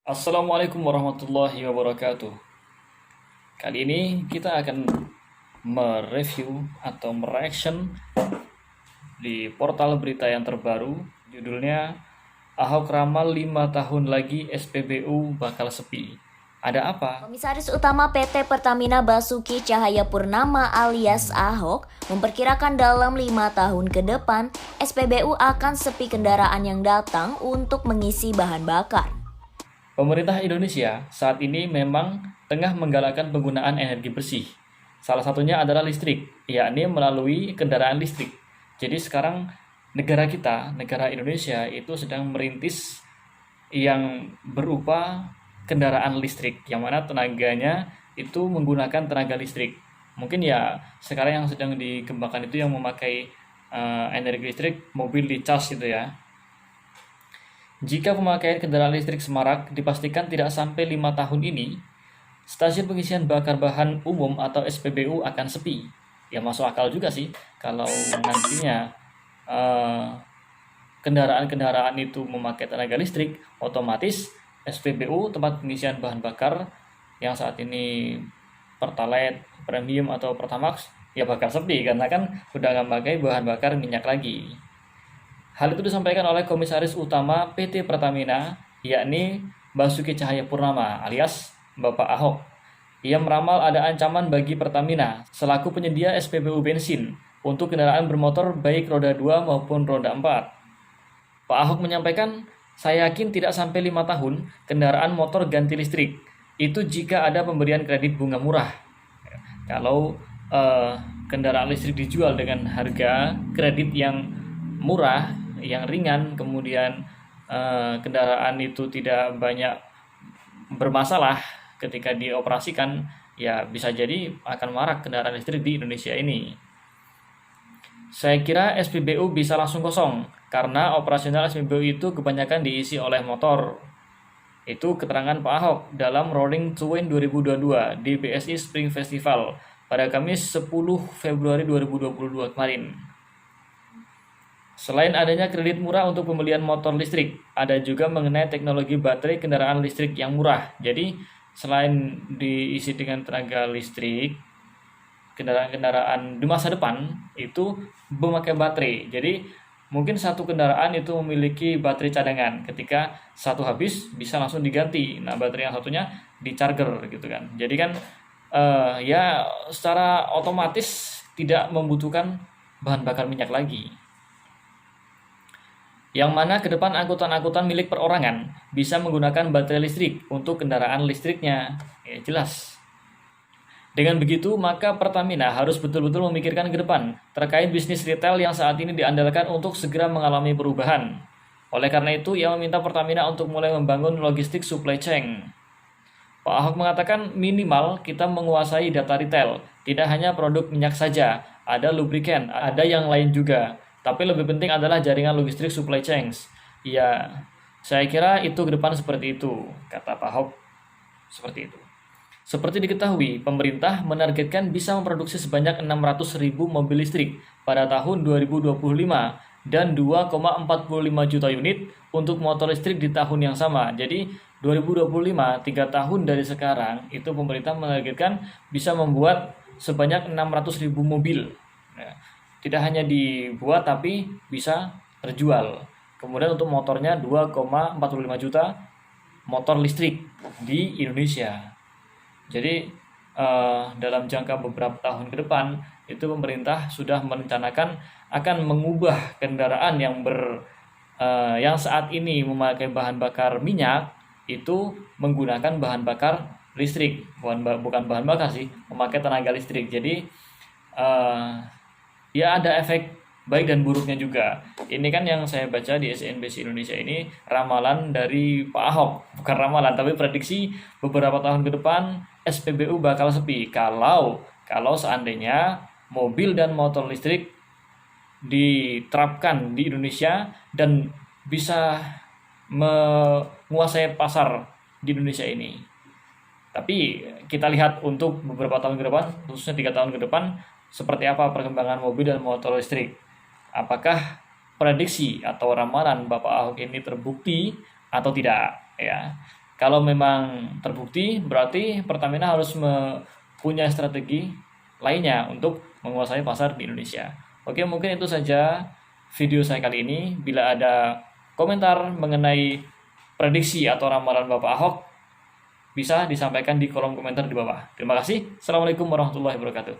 Assalamualaikum warahmatullahi wabarakatuh. Kali ini kita akan mereview atau mereaction di portal berita yang terbaru. Judulnya Ahok ramal 5 tahun lagi SPBU bakal sepi. Ada apa? Komisaris Utama PT Pertamina Basuki Cahayapurnama alias Ahok memperkirakan dalam 5 tahun ke depan SPBU akan sepi kendaraan yang datang untuk mengisi bahan bakar. Pemerintah Indonesia saat ini memang tengah menggalakkan penggunaan energi bersih. Salah satunya adalah listrik, yakni melalui kendaraan listrik. Jadi sekarang negara kita, negara Indonesia itu sedang merintis yang berupa kendaraan listrik, yang mana tenaganya itu menggunakan tenaga listrik. Mungkin ya sekarang yang sedang dikembangkan itu yang memakai energi listrik, mobil dicas gitu ya. Jika pemakaian kendaraan listrik semarak dipastikan tidak sampai 5 tahun ini, stasiun pengisian bakar bahan umum atau SPBU akan sepi. Ya masuk akal juga sih kalau nantinya kendaraan-kendaraan itu memakai tenaga listrik, otomatis SPBU tempat pengisian bahan bakar yang saat ini Pertalite, Premium atau Pertamax ya bakal sepi karena kan udah nggak pakai bahan bakar minyak lagi. Hal itu disampaikan oleh Komisaris Utama PT Pertamina, yakni Basuki Cahayapurnama alias Bapak Ahok. Ia meramal ada ancaman bagi Pertamina selaku penyedia SPBU bensin untuk kendaraan bermotor baik roda 2 maupun roda 4. Pak Ahok menyampaikan, saya yakin tidak sampai 5 tahun kendaraan motor ganti listrik. Itu jika ada pemberian kredit bunga murah. Kalau kendaraan listrik dijual dengan harga kredit yang murah, yang ringan, kemudian kendaraan itu tidak banyak bermasalah ketika dioperasikan, ya bisa jadi akan marak kendaraan listrik di Indonesia ini. Saya kira SPBU bisa langsung kosong karena operasional SPBU itu kebanyakan diisi oleh motor. Itu keterangan Pak Ahok dalam Rolling Twin 2022 di BSI Spring Festival pada Kamis 10 Februari 2022 kemarin. Selain adanya kredit murah untuk pembelian motor listrik, ada juga mengenai teknologi baterai kendaraan listrik yang murah. Jadi, selain diisi dengan tenaga listrik, kendaraan-kendaraan di masa depan itu memakai baterai. Jadi, mungkin satu kendaraan itu memiliki baterai cadangan. Ketika satu habis, bisa langsung diganti. Nah, baterai yang satunya di charger gitu kan. Jadi kan, ya secara otomatis tidak membutuhkan bahan bakar minyak lagi. Yang mana ke depan angkutan-angkutan milik perorangan bisa menggunakan baterai listrik untuk kendaraan listriknya. Ya, jelas. Dengan begitu, maka Pertamina harus betul-betul memikirkan ke depan terkait bisnis retail yang saat ini diandalkan untuk segera mengalami perubahan. Oleh karena itu, ia meminta Pertamina untuk mulai membangun logistik supply chain. Pak Ahok mengatakan minimal kita menguasai data retail, tidak hanya produk minyak saja, ada lubrikan, ada yang lain juga. Tapi lebih penting adalah jaringan logistik supply chains. Ya, saya kira itu ke depan seperti itu, kata Pak Ahok. Seperti itu. Seperti diketahui, pemerintah menargetkan bisa memproduksi sebanyak 600.000 mobil listrik pada tahun 2025 dan 2,45 juta unit untuk motor listrik di tahun yang sama. Jadi 2025, 3 tahun dari sekarang, itu pemerintah menargetkan bisa membuat sebanyak 600.000 mobil. Nah, tidak hanya dibuat tapi bisa terjual. Kemudian untuk motornya 2,45 juta motor listrik di Indonesia. Jadi dalam jangka beberapa tahun ke depan itu pemerintah sudah merencanakan akan mengubah kendaraan yang saat ini memakai bahan bakar minyak itu menggunakan bahan bakar listrik, bukan bahan bakar sih, memakai tenaga listrik. Jadi ya ada efek baik dan buruknya juga. Ini kan yang saya baca di SNBC Indonesia ini ramalan dari Pak Ahok, bukan ramalan tapi prediksi beberapa tahun ke depan SPBU bakal sepi kalau seandainya mobil dan motor listrik diterapkan di Indonesia dan bisa menguasai pasar di Indonesia ini. Tapi kita lihat untuk beberapa tahun ke depan, khususnya 3 tahun ke depan, seperti apa perkembangan mobil dan motor listrik. Apakah prediksi atau ramalan Bapak Ahok ini terbukti atau tidak ya. Kalau memang terbukti, berarti Pertamina harus punya strategi lainnya untuk menguasai pasar di Indonesia. Oke, mungkin itu saja video saya kali ini. Bila ada komentar mengenai prediksi atau ramalan Bapak Ahok, bisa disampaikan di kolom komentar di bawah. Terima kasih. Assalamualaikum warahmatullahi wabarakatuh.